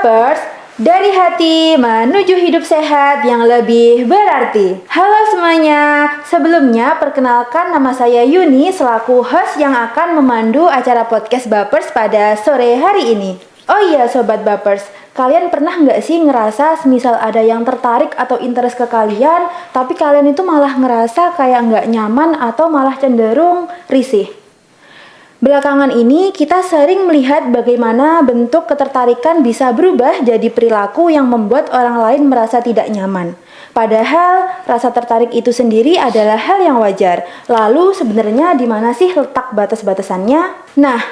Bapers, dari hati menuju hidup sehat yang lebih berarti. Halo semuanya, sebelumnya perkenalkan nama saya Yuni selaku host yang akan memandu acara podcast Bapers pada sore hari ini. Oh iya Sobat Bapers, kalian pernah nggak sih ngerasa semisal ada yang tertarik atau interest ke kalian, tapi kalian itu malah ngerasa kayak nggak nyaman atau malah cenderung risih? Belakangan ini kita sering melihat bagaimana bentuk ketertarikan bisa berubah jadi perilaku yang membuat orang lain merasa tidak nyaman. Padahal rasa tertarik itu sendiri adalah hal yang wajar. Lalu sebenarnya di mana sih letak batas-batasannya? Nah,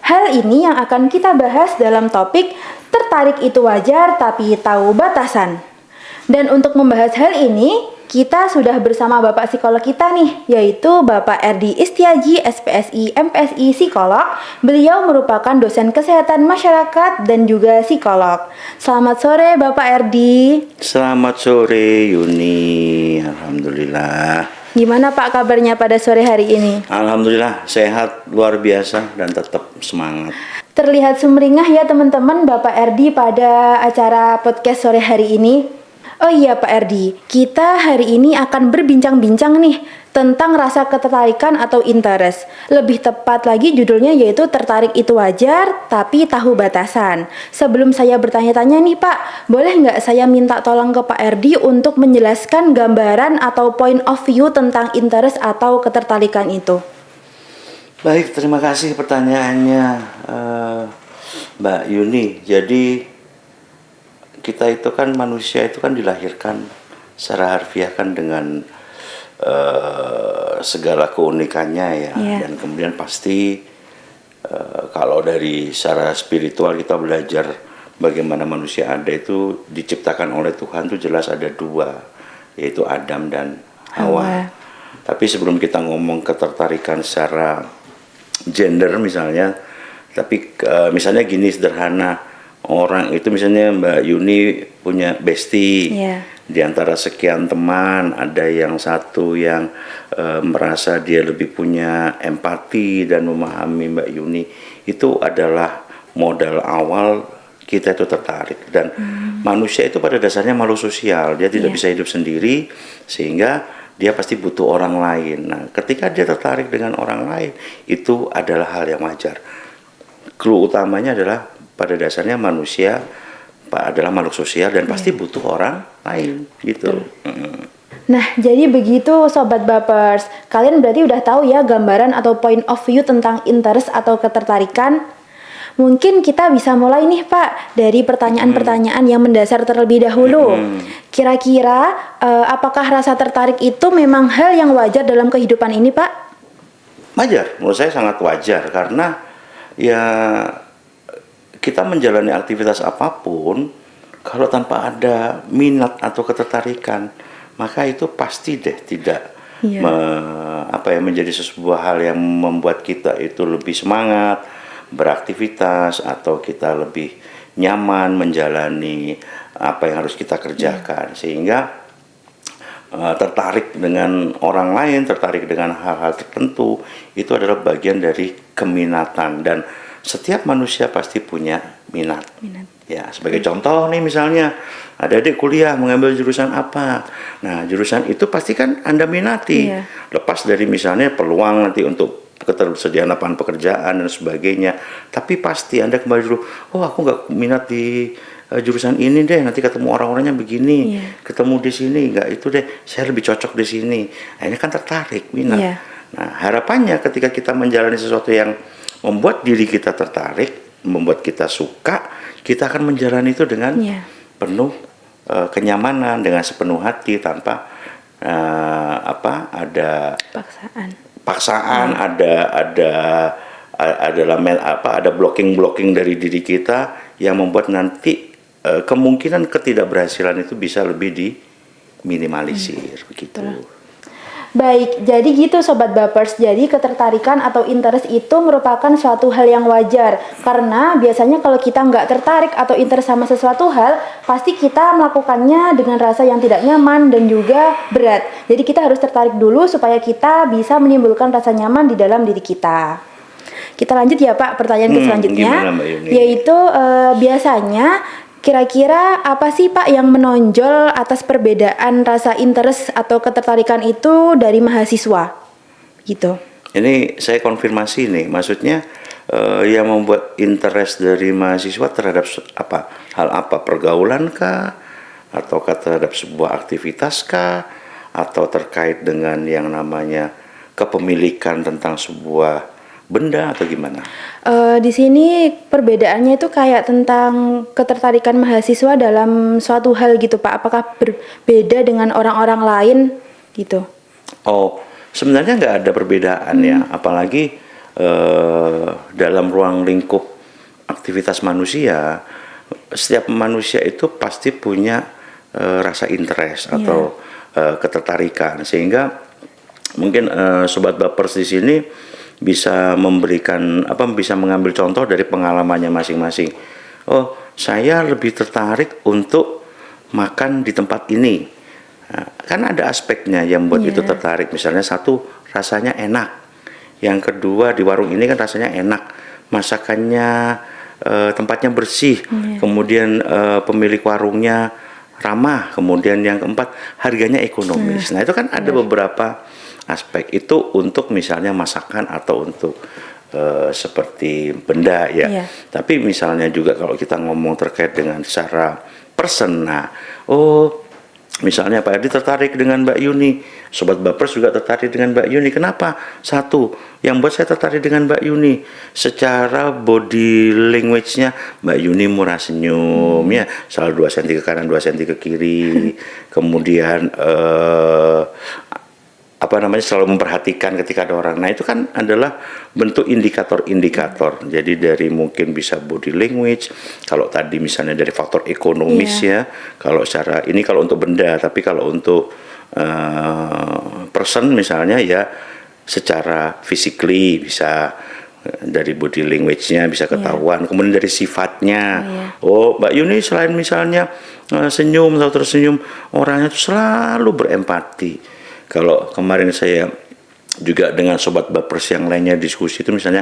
hal ini yang akan kita bahas dalam topik tertarik itu wajar tapi tahu batasan. Dan untuk membahas hal ini, kita sudah bersama Bapak Psikolog kita nih, yaitu Bapak Erdi Istiaji, SPSI, MPSI, Psikolog. Beliau merupakan dosen kesehatan masyarakat dan juga psikolog. Selamat sore Bapak Erdi. Selamat sore Yuni, Alhamdulillah. Gimana Pak kabarnya pada sore hari ini? Alhamdulillah, sehat luar biasa dan tetap semangat. Terlihat sumringah ya teman-teman Bapak Erdi pada acara podcast sore hari ini. Oh iya Pak Erdi, kita hari ini akan berbincang-bincang nih tentang rasa ketertarikan atau interest. Lebih tepat lagi judulnya yaitu tertarik itu wajar tapi tahu batasan. Sebelum saya bertanya-tanya nih Pak, boleh nggak saya minta tolong ke Pak Erdi untuk menjelaskan gambaran atau point of view tentang interest atau ketertarikan itu? Baik, terima kasih pertanyaannya Mbak Yuni. Jadi kita itu kan manusia itu kan dilahirkan secara harfiah kan dengan segala keunikannya ya. Dan kemudian pasti kalau dari secara spiritual kita belajar bagaimana manusia ada itu diciptakan oleh Tuhan itu jelas ada dua, yaitu Adam dan Hawa. Tapi sebelum kita ngomong ketertarikan secara gender misalnya, tapi misalnya gini sederhana. Orang itu misalnya Mbak Yuni punya bestie, di antara sekian teman ada yang satu yang merasa dia lebih punya empati dan memahami Mbak Yuni. Itu adalah modal awal kita itu tertarik. Dan manusia itu pada dasarnya makhluk sosial, dia tidak bisa hidup sendiri sehingga dia pasti butuh orang lain. Nah, ketika dia tertarik dengan orang lain itu adalah hal yang wajar. Clue utamanya adalah pada dasarnya manusia adalah makhluk sosial dan pasti butuh orang lain gitu. Nah, jadi begitu Sobat Bapers. Kalian berarti udah tahu ya gambaran atau point of view tentang interest atau ketertarikan. Mungkin kita bisa mulai nih Pak dari pertanyaan-pertanyaan yang mendasar terlebih dahulu. Kira-kira apakah rasa tertarik itu memang hal yang wajar dalam kehidupan ini Pak? Wajar, menurut saya sangat wajar karena ya kita menjalani aktivitas apapun, kalau tanpa ada minat atau ketertarikan, maka itu pasti deh tidak menjadi sebuah hal yang membuat kita itu lebih semangat beraktivitas atau kita lebih nyaman menjalani apa yang harus kita kerjakan. Sehingga tertarik dengan orang lain, tertarik dengan hal-hal tertentu, itu adalah bagian dari keminatan dan setiap manusia pasti punya minat. Ya, sebagai contoh nih misalnya adik-adik kuliah mengambil jurusan apa. Nah, jurusan itu pasti kan Anda minati. Lepas dari misalnya peluang nanti untuk ketersediaan lapangan pekerjaan dan sebagainya. Tapi pasti Anda kembali dulu, oh aku nggak minat di jurusan ini deh, nanti ketemu orang-orangnya begini, ketemu di sini nggak itu deh, saya lebih cocok di sini. Nah, ini kan tertarik, minat. Nah, harapannya ketika kita menjalani sesuatu yang membuat diri kita tertarik, membuat kita suka, kita akan menjalani itu dengan penuh kenyamanan, dengan sepenuh hati tanpa ada paksaan, ada blocking dari diri kita yang membuat nanti kemungkinan ketidakberhasilan itu bisa lebih diminimalisir begitu. Baik, jadi gitu Sobat Bapers. Jadi ketertarikan atau interest itu merupakan suatu hal yang wajar. Karena biasanya kalau kita nggak tertarik atau interest sama sesuatu hal, pasti kita melakukannya dengan rasa yang tidak nyaman dan juga berat. Jadi kita harus tertarik dulu supaya kita bisa menimbulkan rasa nyaman di dalam diri kita. Kita lanjut ya Pak, pertanyaan selanjutnya. Yaitu biasanya kira-kira apa sih Pak yang menonjol atas perbedaan rasa interest atau ketertarikan itu dari mahasiswa? Gitu. Ini saya konfirmasi nih, maksudnya yang membuat interest dari mahasiswa terhadap apa? Hal apa? Pergaulan kah? Ataukah terhadap sebuah aktivitas kah? Atau terkait dengan yang namanya kepemilikan tentang sebuah benda atau gimana? Di sini perbedaannya itu kayak tentang ketertarikan mahasiswa dalam suatu hal gitu Pak. Apakah berbeda dengan orang-orang lain gitu? Oh, sebenarnya nggak ada perbedaan ya, apalagi dalam ruang lingkup aktivitas manusia, setiap manusia itu pasti punya rasa interest atau ketertarikan, sehingga mungkin sobat Bapers di sini bisa memberikan bisa mengambil contoh dari pengalamannya masing-masing. Oh, saya lebih tertarik untuk makan di tempat ini. Nah, kan ada aspeknya yang buat itu tertarik. Misalnya satu, rasanya enak. Yang kedua, di warung ini kan rasanya enak, masakannya tempatnya bersih. Kemudian pemilik warungnya ramah. Kemudian yang keempat, harganya ekonomis. Nah, itu kan ada beberapa aspek itu untuk misalnya masakan atau untuk seperti benda ya. Tapi misalnya juga kalau kita ngomong terkait dengan secara person, nah, misalnya Pak Edi tertarik dengan Mbak Yuni, Sobat Bapers juga tertarik dengan Mbak Yuni. Kenapa? Satu, yang buat saya tertarik dengan Mbak Yuni, secara body language-nya Mbak Yuni murah senyum, ya, selalu 2 cm ke kanan, 2 cm ke kiri. Kemudian selalu memperhatikan ketika ada orang. Nah, itu kan adalah bentuk indikator-indikator. Jadi dari mungkin bisa body language, kalau tadi misalnya dari faktor ekonomis ya, kalau secara ini kalau untuk benda, tapi kalau untuk person misalnya ya secara physically bisa dari body language-nya bisa ketahuan, kemudian dari sifatnya. Oh, Mbak Yuni selain misalnya senyum atau tersenyum, orangnya itu selalu berempati. Kalau kemarin saya juga dengan Sobat Bapers yang lainnya diskusi itu misalnya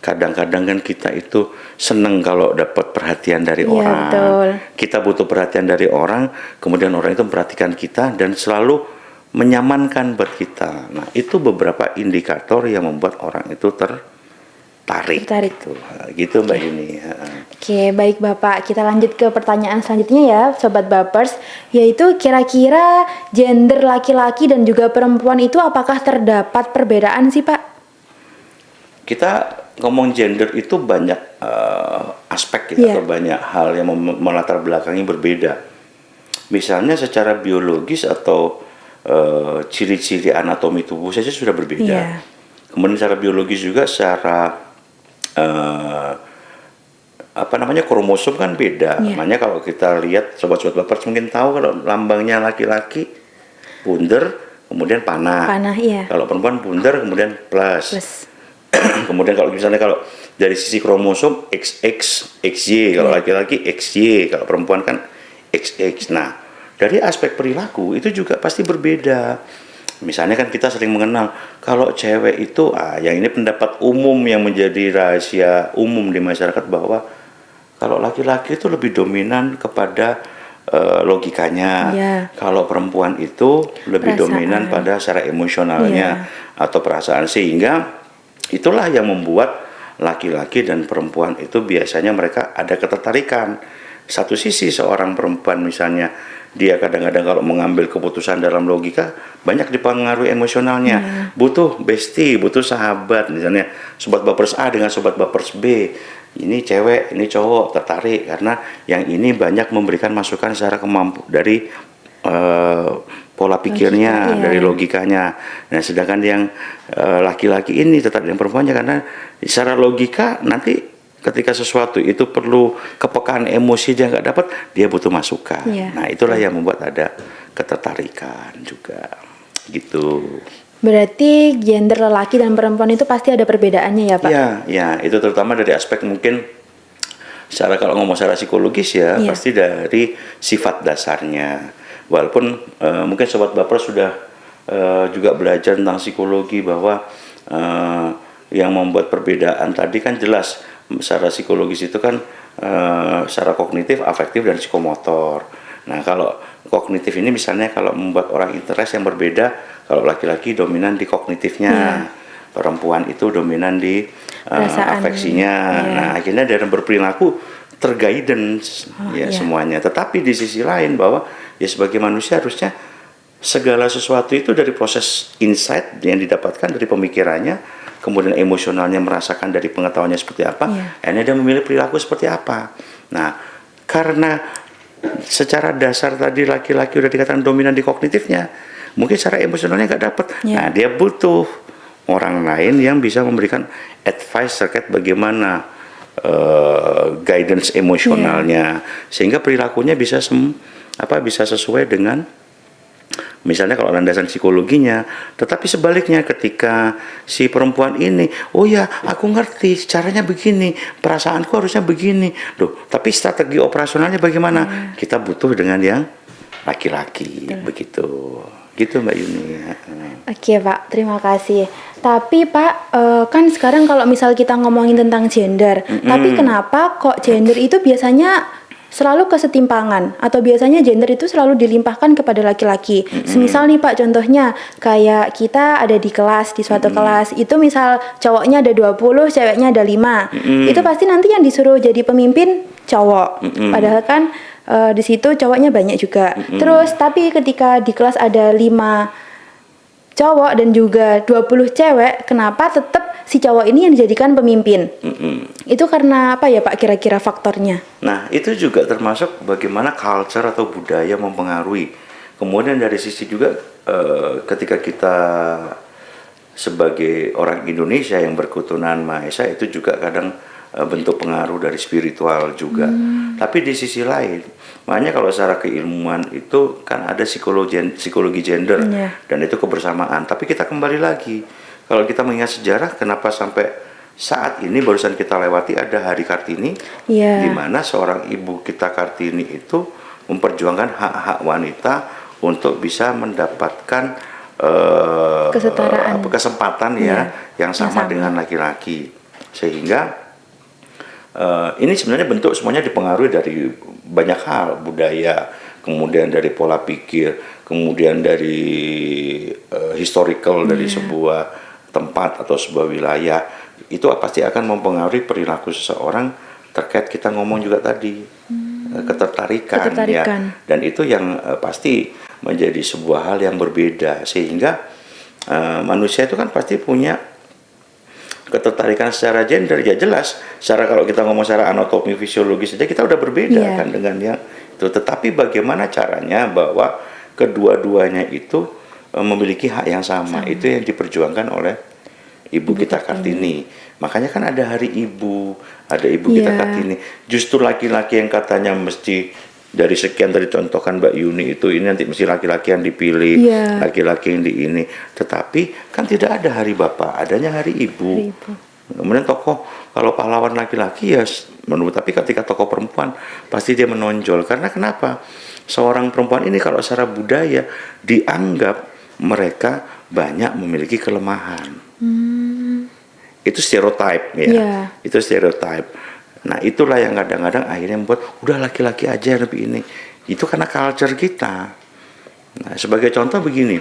kadang-kadang kan kita itu seneng kalau dapat perhatian dari orang. Betul. Kita butuh perhatian dari orang, kemudian orang itu memperhatikan kita dan selalu menyamankan buat kita. Nah, itu beberapa indikator yang membuat orang itu tertarik. Gitu Mbak Yuni. Oke, baik Bapak. Kita lanjut ke pertanyaan selanjutnya ya, Sobat Bapers, yaitu kira-kira gender laki-laki dan juga perempuan itu apakah terdapat perbedaan sih Pak? Kita ngomong gender itu banyak aspek atau banyak hal yang melatar belakangnya berbeda. Misalnya secara biologis atau ciri-ciri anatomi tubuh saja sudah berbeda. Kemudian secara biologis juga secara kromosom kan beda. Makanya kalau kita lihat sobat-sobat Bapers mungkin tahu kalau lambangnya laki-laki bundar kemudian panah. Kalau perempuan bundar kemudian plus. Kemudian kalau misalnya kalau dari sisi kromosom XX, XY, kalau laki-laki XY, kalau perempuan kan XX. Nah, dari aspek perilaku itu juga pasti berbeda. Misalnya kan kita sering mengenal kalau cewek itu yang ini pendapat umum yang menjadi rahasia umum di masyarakat, bahwa kalau laki-laki itu lebih dominan kepada logikanya, kalau perempuan itu lebih dominan pada secara emosionalnya atau perasaan, sehingga itulah yang membuat laki-laki dan perempuan itu biasanya mereka ada ketertarikan. Satu sisi seorang perempuan misalnya dia kadang-kadang kalau mengambil keputusan dalam logika banyak dipengaruhi emosionalnya, butuh bestie, butuh sahabat, misalnya Sobat Bapers A dengan Sobat Bapers B, ini cewek, ini cowok, tertarik karena yang ini banyak memberikan masukan secara dari pola pikirnya, dari logikanya. Nah, sedangkan yang laki-laki ini tertarik dengan perempuannya karena secara logika nanti ketika sesuatu itu perlu kepekaan emosi dia nggak dapat, dia butuh masukan. Nah, itulah yang membuat ada ketertarikan juga, gitu. Berarti gender lelaki dan perempuan itu pasti ada perbedaannya ya Pak? Ya, itu terutama dari aspek mungkin secara kalau ngomong secara psikologis pasti dari sifat dasarnya. Walaupun mungkin Sobat Bapers sudah juga belajar tentang psikologi bahwa yang membuat perbedaan tadi kan jelas secara psikologis itu kan secara kognitif, afektif, dan psikomotor. Nah, kalau kognitif ini misalnya kalau membuat orang interest yang berbeda, kalau laki-laki dominan di kognitifnya, perempuan itu dominan di afeksinya. Nah, akhirnya dalam berperilaku terguidance semuanya. Tetapi di sisi lain bahwa ya sebagai manusia harusnya segala sesuatu itu dari proses insight yang didapatkan dari pemikirannya, kemudian emosionalnya merasakan dari pengetahuannya seperti apa, akhirnya dia memilih perilaku seperti apa. Nah, karena secara dasar tadi laki-laki udah dikatakan dominan di kognitifnya, mungkin secara emosionalnya nggak dapat. Nah, dia butuh orang lain yang bisa memberikan advice terkait bagaimana guidance emosionalnya, sehingga perilakunya bisa bisa sesuai dengan misalnya kalau landasan psikologinya. Tetapi sebaliknya ketika si perempuan ini, oh ya aku ngerti caranya begini, perasaanku harusnya begini, loh tapi strategi operasionalnya bagaimana, kita butuh dengan yang laki-laki. Begitu gitu Mbak Yuni. Oke Pak, terima kasih. Tapi Pak, kan sekarang kalau misal kita ngomongin tentang gender, tapi kenapa kok gender itu biasanya selalu kesetimpangan, atau biasanya gender itu selalu dilimpahkan kepada laki-laki? Semisal nih Pak, contohnya kayak kita ada di kelas, di suatu kelas, itu misal cowoknya ada 20, ceweknya ada 5. Itu pasti nanti yang disuruh jadi pemimpin cowok. Padahal kan di situ cowoknya banyak juga. Terus tapi ketika di kelas ada 5 cowok dan juga 20 cewek, kenapa tetap si cowok ini yang dijadikan pemimpin? Itu karena apa ya Pak kira-kira faktornya? Nah, itu juga termasuk bagaimana culture atau budaya mempengaruhi. Kemudian dari sisi juga ketika kita sebagai orang Indonesia yang berketurunan Maha Esa, itu juga kadang bentuk pengaruh dari spiritual juga. Tapi di sisi lain, makanya kalau secara keilmuan itu kan ada psikologi gender, dan itu kebersamaan. Tapi kita kembali lagi, kalau kita mengingat sejarah, kenapa sampai saat ini barusan kita lewati ada Hari Kartini, di mana seorang ibu kita Kartini itu memperjuangkan hak-hak wanita untuk bisa mendapatkan kesempatan yang sama dengan laki-laki. Sehingga ini sebenarnya bentuk semuanya dipengaruhi dari banyak hal, budaya, kemudian dari pola pikir, kemudian dari historical dari sebuah tempat atau sebuah wilayah. Itu pasti akan mempengaruhi perilaku seseorang terkait kita ngomong juga tadi ketertarikan. Ya. Dan itu yang pasti menjadi sebuah hal yang berbeda, sehingga manusia itu kan pasti punya ketertarikan secara gender. Ya jelas, secara kalau kita ngomong secara anatomi fisiologis saja kita udah berbeda kan dengan yang itu. Tetapi bagaimana caranya bahwa kedua-duanya itu memiliki hak yang sama. Itu yang diperjuangkan oleh Ibu kita Kartini. Makanya kan ada Hari Ibu, ada Ibu kita Kartini. Justru laki-laki yang katanya mesti dari sekian tadi contohkan Mbak Yuni itu, ini nanti mesti laki-laki yang dipilih, laki-laki yang di ini. Tetapi kan tidak ada Hari Bapak, adanya Hari Ibu. Kemudian tokoh, kalau pahlawan laki-laki ya menurut, tapi ketika tokoh perempuan pasti dia menonjol. Karena kenapa? Seorang perempuan ini kalau secara budaya dianggap mereka banyak memiliki kelemahan. Itu stereotype ya. Itu stereotype. Nah, itulah yang kadang-kadang akhirnya membuat udah laki-laki aja yang lebih ini. Itu karena culture kita. Nah, sebagai contoh begini.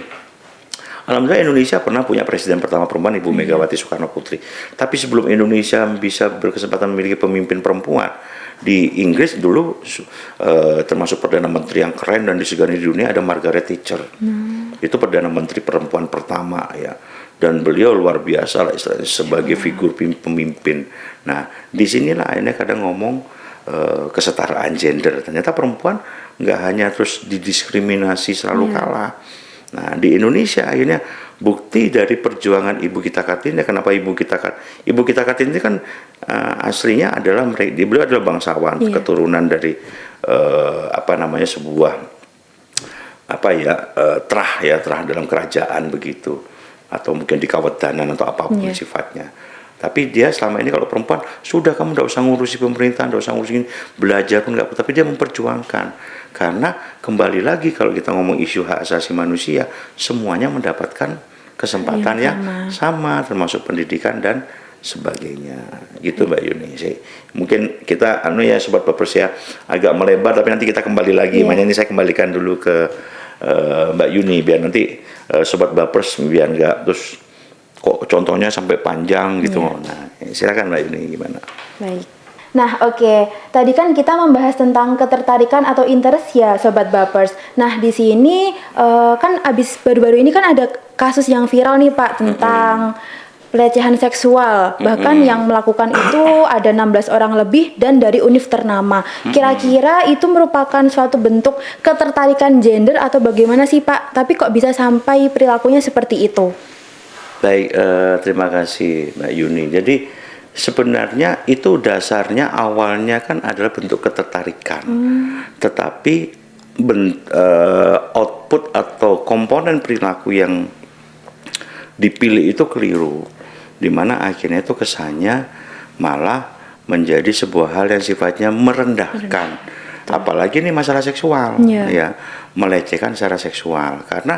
Alhamdulillah Indonesia pernah punya presiden pertama perempuan, Ibu Megawati Soekarno Putri. Tapi sebelum Indonesia bisa berkesempatan memiliki pemimpin perempuan, di Inggris dulu termasuk Perdana Menteri yang keren dan disegani di dunia ada Margaret Thatcher. Itu Perdana Menteri perempuan pertama ya. Dan beliau luar biasa lah istilahnya sebagai figur pemimpin. Nah, disinilah akhirnya kadang ngomong kesetaraan gender. Ternyata perempuan nggak hanya terus didiskriminasi selalu kalah. Nah, di Indonesia akhirnya bukti dari perjuangan Ibu kita Kartini. Kenapa Ibu kita Kartini kan aslinya adalah beliau adalah bangsawan, keturunan dari sebuah terah dalam kerajaan begitu, atau mungkin di Kawedanan atau apapun sifatnya. Tapi dia selama ini kalau perempuan, sudah kamu tidak usah ngurusi pemerintahan, tidak usah ngurusin belajar pun nggak, tapi dia memperjuangkan. Karena kembali lagi kalau kita ngomong isu hak asasi manusia, semuanya mendapatkan kesempatan yang sama, termasuk pendidikan dan sebagainya. Gitu Mbak Yuni. Mungkin kita ya Sobat Bappers ya agak melebar, tapi nanti kita kembali lagi. Makanya ini saya kembalikan dulu ke Mbak Yuni biar nanti Sobat Bappers biar nggak terus kok contohnya sampai panjang gitu. Nah, silakan Mbak Yuni gimana? Baik. Nah, oke. Tadi kan kita membahas tentang ketertarikan atau interest ya, Sobat Bappers. Nah, di sini kan baru-baru ini kan ada kasus yang viral nih, Pak, tentang pelecehan seksual. Bahkan yang melakukan itu ada 16 orang lebih dan dari univ ternama. Kira-kira itu merupakan suatu bentuk ketertarikan gender atau bagaimana sih, Pak? Tapi kok bisa sampai perilakunya seperti itu? Baik, terima kasih Mbak Yuni. Jadi sebenarnya itu dasarnya awalnya kan adalah bentuk ketertarikan, tetapi output atau komponen perilaku yang dipilih itu keliru, dimana akhirnya itu kesannya malah menjadi sebuah hal yang sifatnya merendahkan, apalagi ini masalah seksual, ya, melecehkan secara seksual. Karena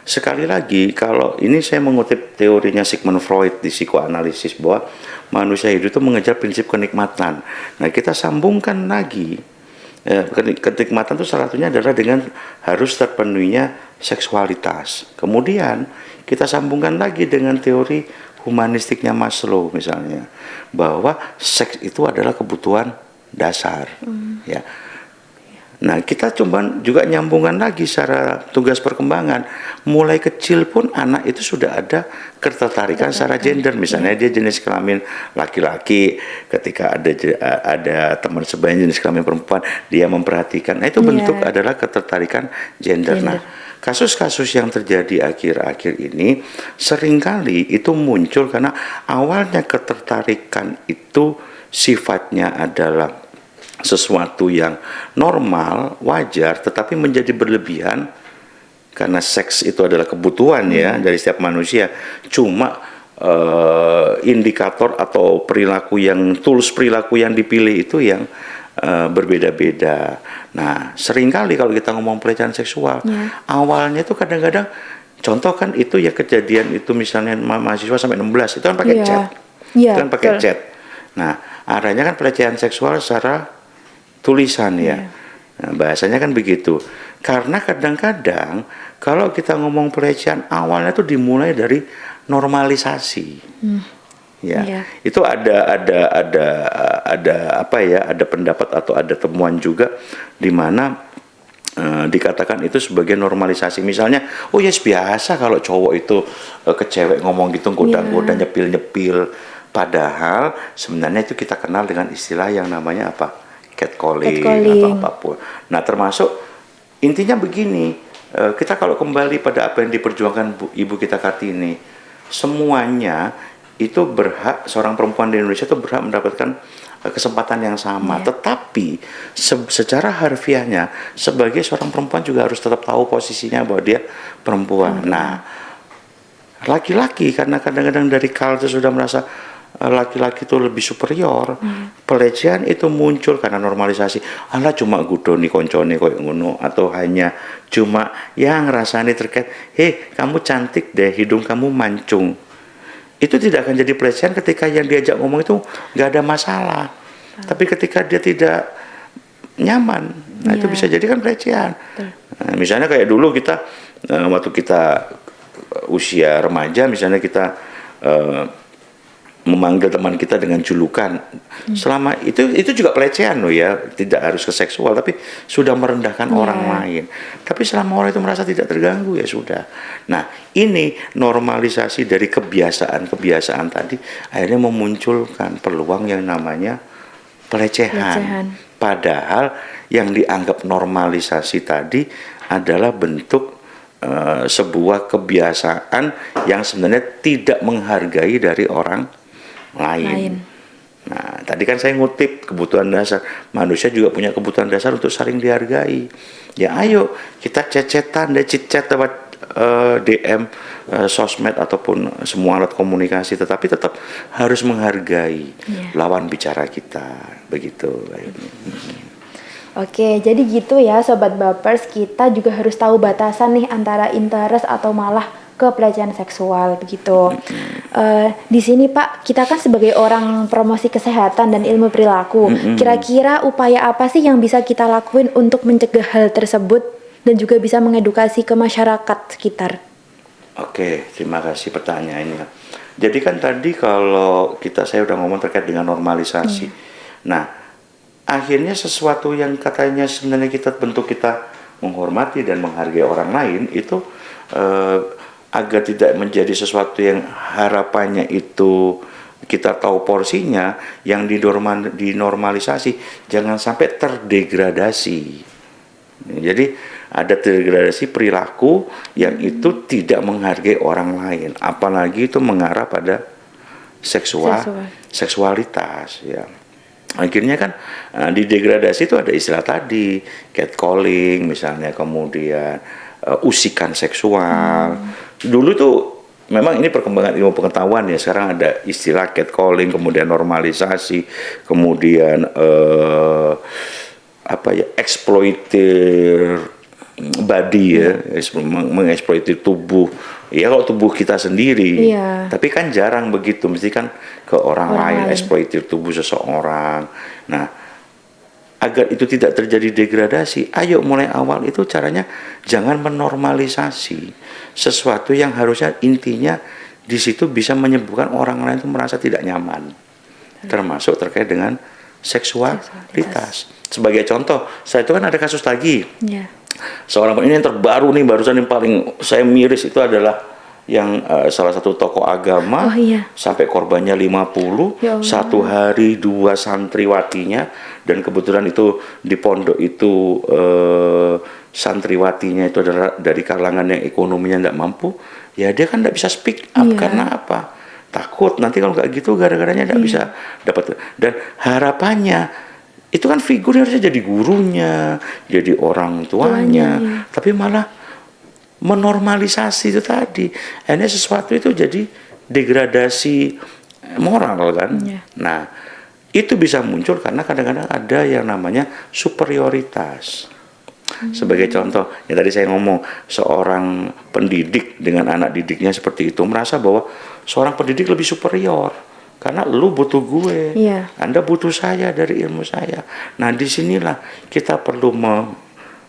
sekali lagi, kalau ini saya mengutip teorinya Sigmund Freud di psikoanalisis bahwa manusia hidup itu mengejar prinsip kenikmatan. Nah, kita sambungkan lagi, kenikmatan itu salah satunya adalah dengan harus terpenuhinya seksualitas. Kemudian kita sambungkan lagi dengan teori humanistiknya Maslow misalnya, bahwa seks itu adalah kebutuhan dasar. Ya. Nah, kita coba juga nyambungkan lagi secara tugas perkembangan. Mulai kecil pun anak itu sudah ada ketertarikan secara gender. Misalnya dia jenis kelamin laki-laki, ketika ada teman sebayanya jenis kelamin perempuan, dia memperhatikan. Nah, itu bentuk adalah ketertarikan gender. Nah, kasus-kasus yang terjadi akhir-akhir ini seringkali itu muncul karena awalnya ketertarikan itu sifatnya adalah sesuatu yang normal, wajar, tetapi menjadi berlebihan karena seks itu adalah kebutuhan ya dari setiap manusia. Cuma indikator atau tools perilaku yang dipilih itu yang berbeda-beda. Nah, seringkali kalau kita ngomong pelecehan seksual, awalnya itu kadang-kadang contoh kan itu ya kejadian itu misalnya mahasiswa sampai 16 itu kan pakai chat. Itu kan pakai chat. Nah, arahnya kan pelecehan seksual secara tulisan ya. Nah, bahasanya kan begitu. Karena kadang-kadang kalau kita ngomong pelecehan awalnya itu dimulai dari normalisasi. Itu ada apa ya? Ada pendapat atau ada temuan juga di mana dikatakan itu sebagai normalisasi. Misalnya, oh yes biasa kalau cowok itu ke cewek ngomong gitu goda-goda nyepil-nyepil. Padahal sebenarnya itu kita kenal dengan istilah yang namanya apa? Catcalling atau apapun. Nah, termasuk intinya begini, kita kalau kembali pada apa yang diperjuangkan Ibu kita Kartini, semuanya itu berhak, seorang perempuan di Indonesia itu berhak mendapatkan kesempatan yang sama. Tetapi secara harfiahnya sebagai seorang perempuan juga harus tetap tahu posisinya bahwa dia perempuan. Nah, laki-laki karena kadang-kadang dari culture sudah merasa laki-laki itu lebih superior, pelecehan itu muncul karena normalisasi. Alah cuma gudoni koncone koyo ngono, atau hanya cuma yang rasanya terkait, kamu cantik deh, hidung kamu mancung. Itu tidak akan jadi pelecehan ketika yang diajak ngomong itu nggak ada masalah. Tapi ketika dia tidak nyaman, nah itu bisa jadi kan pelecehan. Nah, misalnya kayak dulu kita waktu kita usia remaja, misalnya kita memanggil teman kita dengan julukan, selama itu juga pelecehan loh ya, tidak harus ke seksual, tapi sudah merendahkan orang lain. Tapi selama orang itu merasa tidak terganggu ya sudah. Nah, ini normalisasi dari kebiasaan tadi akhirnya memunculkan peluang yang namanya pelecehan. Padahal yang dianggap normalisasi tadi adalah bentuk sebuah kebiasaan yang sebenarnya tidak menghargai dari orang lain. Nah, tadi kan saya ngutip kebutuhan dasar. Manusia juga punya kebutuhan dasar untuk saling dihargai. Ya ayo kita cecetan dan chat lewat DM, sosmed ataupun semua alat komunikasi, tetapi tetap harus menghargai lawan bicara kita. Begitu. Oke, jadi gitu ya Sobat Bappers, kita juga harus tahu batasan nih antara interest atau malah ke pelecehan seksual begitu. Di sini Pak, kita kan sebagai orang promosi kesehatan dan ilmu perilaku, kira-kira upaya apa sih yang bisa kita lakuin untuk mencegah hal tersebut dan juga bisa mengedukasi ke masyarakat sekitar? Oke, terima kasih pertanyaannya. Jadi kan tadi kalau saya udah ngomong terkait dengan normalisasi. Nah, akhirnya sesuatu yang katanya sebenarnya kita menghormati dan menghargai orang lain itu agar tidak menjadi sesuatu yang harapannya itu kita tahu porsinya, yang dinormalisasi jangan sampai terdegradasi. Jadi ada degradasi perilaku yang itu tidak menghargai orang lain, apalagi itu mengarah pada seksualitas ya. Akhirnya kan di degradasi itu ada istilah tadi, catcalling misalnya, kemudian usikan seksual. Dulu tuh memang ini perkembangan ilmu pengetahuan ya, sekarang ada istilah catcalling, kemudian normalisasi, kemudian eksploitir body ya, mengeksploitir tubuh. Ya kalau tubuh kita sendiri, tapi kan jarang begitu, mesti kan ke orang lain, eksploitir tubuh seseorang. Nah, agar itu tidak terjadi degradasi, ayo mulai awal itu caranya jangan menormalisasi sesuatu yang harusnya intinya di situ bisa menyebabkan orang lain itu merasa tidak nyaman, termasuk terkait dengan seksualitas. Sebagai contoh, saya itu kan ada kasus lagi. Seorang ini yang terbaru nih, barusan yang paling saya miris itu adalah yang salah satu tokoh agama sampai korbannya 50, satu hari 2 santriwatinya, dan kebetulan itu di pondok itu santriwatinya itu adalah dari kalangan yang ekonominya tidak mampu, ya dia kan tidak bisa speak up. Karena apa? Takut nanti kalau nggak gitu gara-garanya tidak bisa dapat. Dan harapannya itu kan figur harusnya jadi gurunya, jadi orang tuanya, tapi malah menormalisasi itu tadi. Ini sesuatu itu jadi degradasi moral kan. Nah, itu bisa muncul karena kadang-kadang ada yang namanya superioritas. Sebagai contoh, yang tadi saya ngomong, seorang pendidik dengan anak didiknya seperti itu merasa bahwa seorang pendidik lebih superior. Karena lu butuh gue, Anda butuh saya dari ilmu saya. Nah, disinilah kita perlu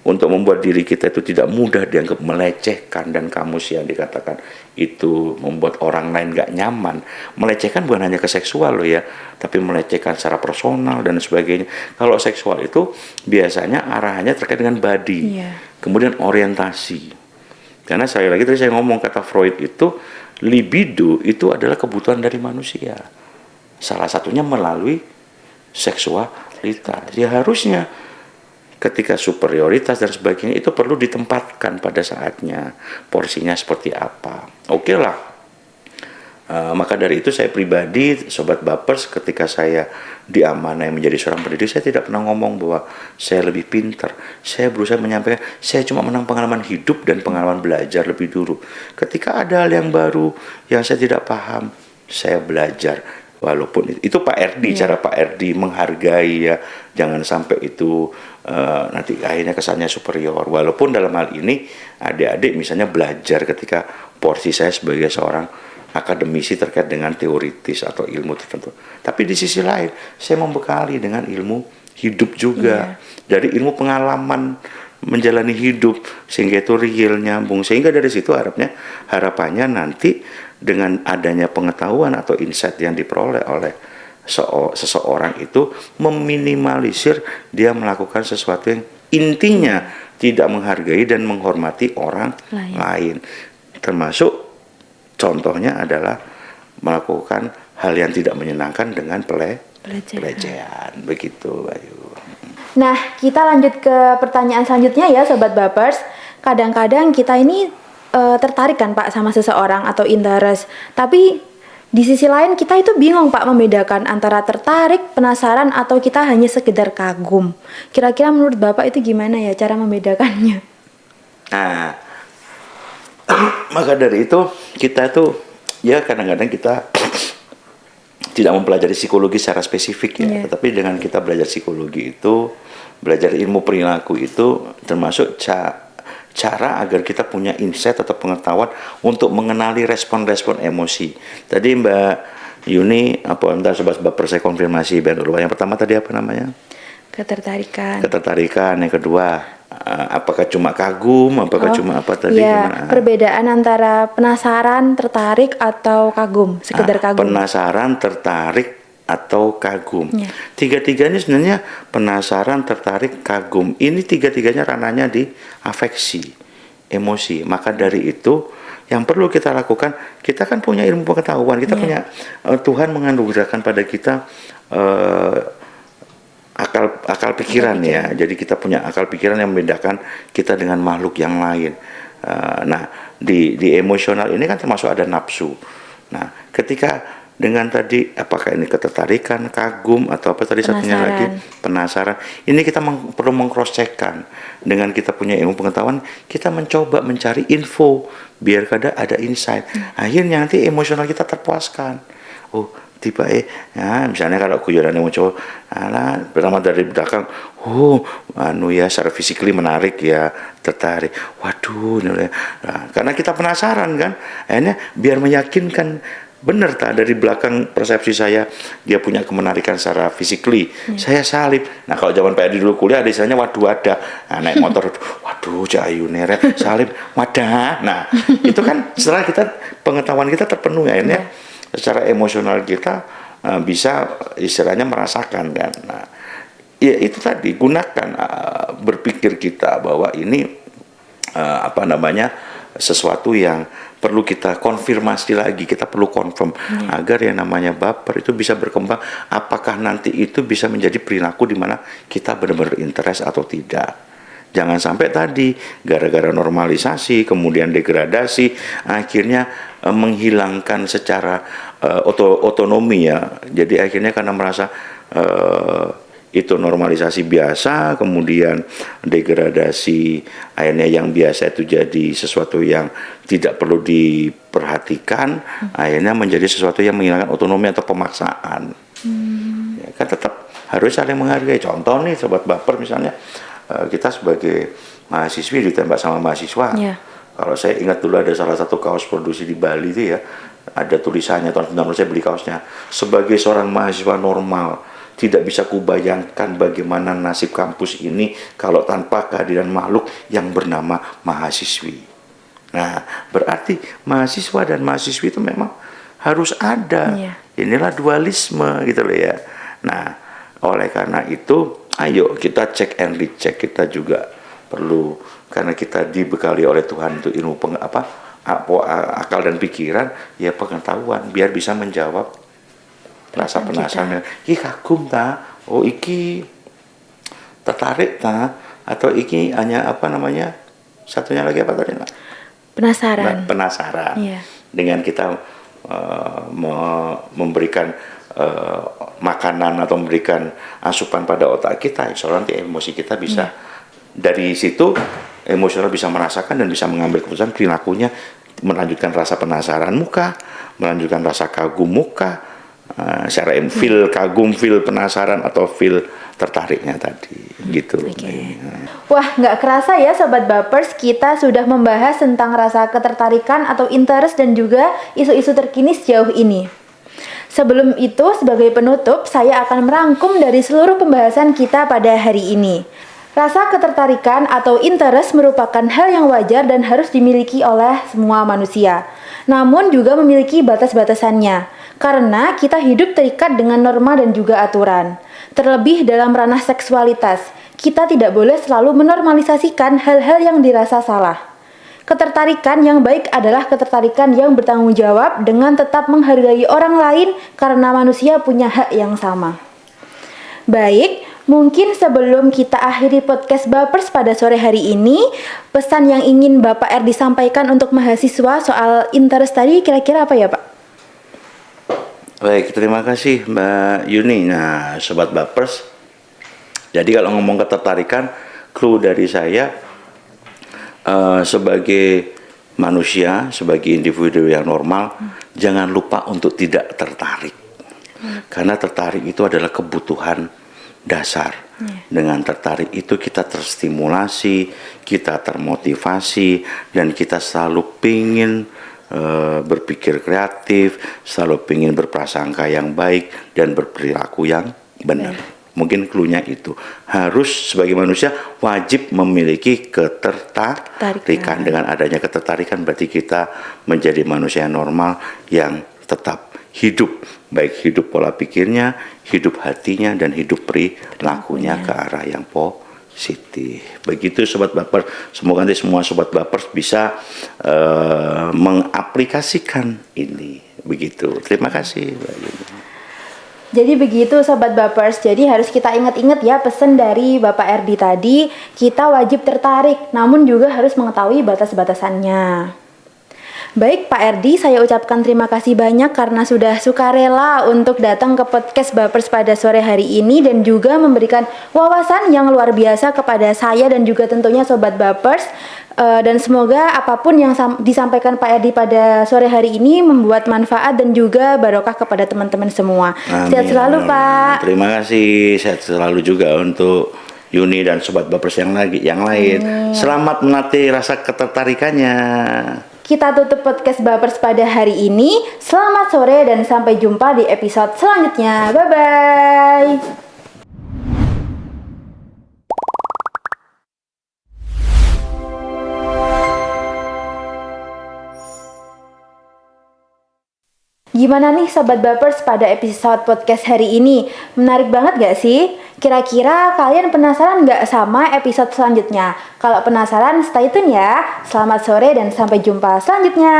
untuk membuat diri kita itu tidak mudah dianggap melecehkan, dan kamus yang dikatakan itu membuat orang lain gak nyaman. Melecehkan bukan hanya ke seksual loh ya, tapi melecehkan secara personal dan sebagainya. Kalau seksual itu biasanya arahannya terkait dengan body, kemudian orientasi. Karena sekali lagi tadi saya ngomong, kata Freud itu libido itu adalah kebutuhan dari manusia. Salah satunya melalui seksualitas. Ya harusnya ketika superioritas dan sebagainya itu perlu ditempatkan pada saatnya, porsinya seperti apa. Oke lah. Maka dari itu saya pribadi, Sobat Bapers, ketika saya diamanai menjadi seorang pendidik, saya tidak pernah ngomong bahwa saya lebih pintar. Saya berusaha menyampaikan, saya cuma menang pengalaman hidup dan pengalaman belajar lebih dulu. Ketika ada hal yang baru yang saya tidak paham, saya belajar. Walaupun itu Pak RD, cara Pak RD menghargai ya, jangan sampai itu nanti akhirnya kesannya superior. Walaupun dalam hal ini adik-adik misalnya belajar ketika porsi saya sebagai seorang akademisi terkait dengan teoritis atau ilmu tertentu. Tapi di sisi lain saya membekali dengan ilmu hidup juga, dari ilmu pengalaman menjalani hidup, sehingga itu real, nyambung. Sehingga dari situ harapannya nanti dengan adanya pengetahuan atau insight yang diperoleh oleh seseorang itu meminimalisir dia melakukan sesuatu yang intinya tidak menghargai dan menghormati orang lain. Termasuk contohnya adalah melakukan hal yang tidak menyenangkan dengan pelecehan. Begitu, Ayu. Nah, kita lanjut ke pertanyaan selanjutnya ya, Sobat Bapers. Kadang-kadang kita ini tertarik kan Pak sama seseorang atau interest, tapi di sisi lain kita itu bingung Pak membedakan antara tertarik, penasaran, atau kita hanya sekedar kagum. Kira-kira menurut Bapak itu gimana ya cara membedakannya? Nah, maka dari itu kita tuh ya kadang-kadang kita tidak mempelajari psikologi secara spesifik ya, tetapi dengan kita belajar psikologi itu, belajar ilmu perilaku itu termasuk cara agar kita punya insight atau pengetahuan untuk mengenali respon-respon emosi. Tadi Mbak Yuni, bentar sobat baper saya konfirmasi dulu. Yang pertama tadi apa namanya? Ketertarikan. Ketertarikan. Yang kedua, apakah cuma kagum? Apakah cuma apa tadi? Iya, gimana? perbedaan antara penasaran, tertarik, atau kagum, sekedar kagum. Penasaran, tertarik, atau kagum. Ya. Tiga-tiganya sebenarnya penasaran, tertarik, kagum. Ini tiga-tiganya ranahnya di afeksi, emosi. Maka dari itu yang perlu kita lakukan, kita kan punya ilmu pengetahuan, kita punya Tuhan menganugerahkan pada kita akal pikiran ya. Jadi kita punya akal pikiran yang membedakan kita dengan makhluk yang lain. Nah, di emosional ini kan termasuk ada nafsu. Nah, ketika dengan tadi apakah ini ketertarikan, kagum, atau apa tadi satunya lagi penasaran, ini kita perlu meng-cross checkkan. Dengan kita punya ilmu pengetahuan, kita mencoba mencari info biar ada insight. Akhirnya nanti emosional kita terpuaskan. Oh, tiba ya misalnya kalau guyonan yang muncul pertama dari belakang, secara physically menarik ya, tertarik, waduh, nah, karena kita penasaran kan, akhirnya biar meyakinkan benar tak dari belakang persepsi saya dia punya kemenarikan secara physically, saya salib. Nah kalau zaman Pak Edi dulu kuliah desanya waduh ada, naik motor, waduh Cahayu neret salib wadah. Nah itu kan setelah pengetahuan kita terpenuhi, akhirnya secara emosional kita bisa istilahnya merasakan kan. Nah ya itu tadi, gunakan berpikir kita bahwa ini sesuatu yang perlu kita konfirmasi lagi, kita perlu confirm agar yang namanya baper itu bisa berkembang. Apakah nanti itu bisa menjadi perilaku di mana kita benar-benar interest atau tidak. Jangan sampai tadi gara-gara normalisasi kemudian degradasi akhirnya menghilangkan secara otonomi ya. Jadi akhirnya karena merasa itu normalisasi biasa, kemudian degradasi, akhirnya yang biasa itu jadi sesuatu yang tidak perlu diperhatikan, akhirnya menjadi sesuatu yang menghilangkan otonomi atau pemaksaan. Ya, kan tetap harus saling menghargai. Contoh nih sobat baper, misalnya kita sebagai mahasiswi ditembak sama mahasiswa. Kalau saya ingat dulu ada salah satu kaos produksi di Bali itu ya, ada tulisannya tahun 90 saya beli kaosnya, sebagai seorang mahasiswa normal tidak bisa kubayangkan bagaimana nasib kampus ini kalau tanpa kehadiran makhluk yang bernama mahasiswi. Nah, berarti mahasiswa dan mahasiswi itu memang harus ada. Inilah dualisme gitu loh ya. Nah, oleh karena itu, ayo kita check and recheck. Kita juga perlu, karena kita dibekali oleh Tuhan itu ilmu akal dan pikiran, ya pengetahuan biar bisa menjawab rasa penasaran, iki kagum ta, oh iki tertarik ta, atau iki hanya satunya lagi apa tadi nak? Penasaran. Dengan kita memberikan makanan atau memberikan asupan pada otak kita, insya Allah nanti emosi kita bisa dari situ emosional bisa merasakan dan bisa mengambil keputusan perilakunya, melanjutkan rasa penasaran muka, melanjutkan rasa kagum muka. Secara feel kagum, feel penasaran, atau feel tertariknya tadi gitu. Wah, nggak kerasa ya Sobat Bapers, kita sudah membahas tentang rasa ketertarikan atau interest dan juga isu-isu terkini sejauh ini. Sebelum itu, sebagai penutup, saya akan merangkum dari seluruh pembahasan kita pada hari ini. Rasa ketertarikan atau interest merupakan hal yang wajar dan harus dimiliki oleh semua manusia. Namun juga memiliki batas-batasannya. Karena kita hidup terikat dengan norma dan juga aturan. Terlebih dalam ranah seksualitas, kita tidak boleh selalu menormalisasikan hal-hal yang dirasa salah. Ketertarikan yang baik adalah ketertarikan yang bertanggung jawab dengan tetap menghargai orang lain karena manusia punya hak yang sama. Baik, mungkin sebelum kita akhiri podcast Bapers pada sore hari ini, pesan yang ingin Bapak Erdi sampaikan untuk mahasiswa soal interest tadi kira-kira apa ya Pak? Baik, terima kasih Mbak Yuni. Nah, Sobat Bapers, jadi kalau ngomong ketertarikan, clue dari saya sebagai manusia, sebagai individu yang normal, jangan lupa untuk tidak tertarik. Karena tertarik itu adalah kebutuhan dasar. Dengan tertarik itu kita terstimulasi, kita termotivasi, dan kita selalu pingin berpikir kreatif, selalu pingin berprasangka yang baik dan berperilaku yang benar. Mungkin clue-nya itu. Harus sebagai manusia wajib memiliki ketertarikan. Dengan adanya ketertarikan berarti kita menjadi manusia yang normal yang tetap hidup. Baik hidup pola pikirnya, hidup hatinya, dan hidup perilakunya ke arah yang positif. Begitu Sobat Bapers. Semoga nanti semua Sobat Bapers bisa mengaplikasikan ini. Begitu. Terima kasih Mbak Yuni. Jadi begitu Sobat Bapers, jadi harus kita ingat-ingat ya pesan dari Bapak Erdi tadi, kita wajib tertarik, namun juga harus mengetahui batas-batasannya. Baik Pak Erdi, saya ucapkan terima kasih banyak karena sudah sukarela untuk datang ke podcast Bapers pada sore hari ini dan juga memberikan wawasan yang luar biasa kepada saya dan juga tentunya Sobat Bapers. Dan semoga apapun yang disampaikan Pak Erdi pada sore hari ini membuat manfaat dan juga barokah kepada teman-teman semua. Amin. Sehat selalu Pak. Terima kasih, sehat selalu juga untuk Yuni dan Sobat Bapers yang lain. Selamat melatih rasa ketertarikannya. Kita tutup podcast Bapers pada hari ini. Selamat sore dan sampai jumpa di episode selanjutnya. Bye-bye. Gimana nih Sobat Bapers pada episode podcast hari ini? Menarik banget gak sih? Kira-kira kalian penasaran gak sama episode selanjutnya? Kalau penasaran, stay tune ya. Selamat sore dan sampai jumpa selanjutnya.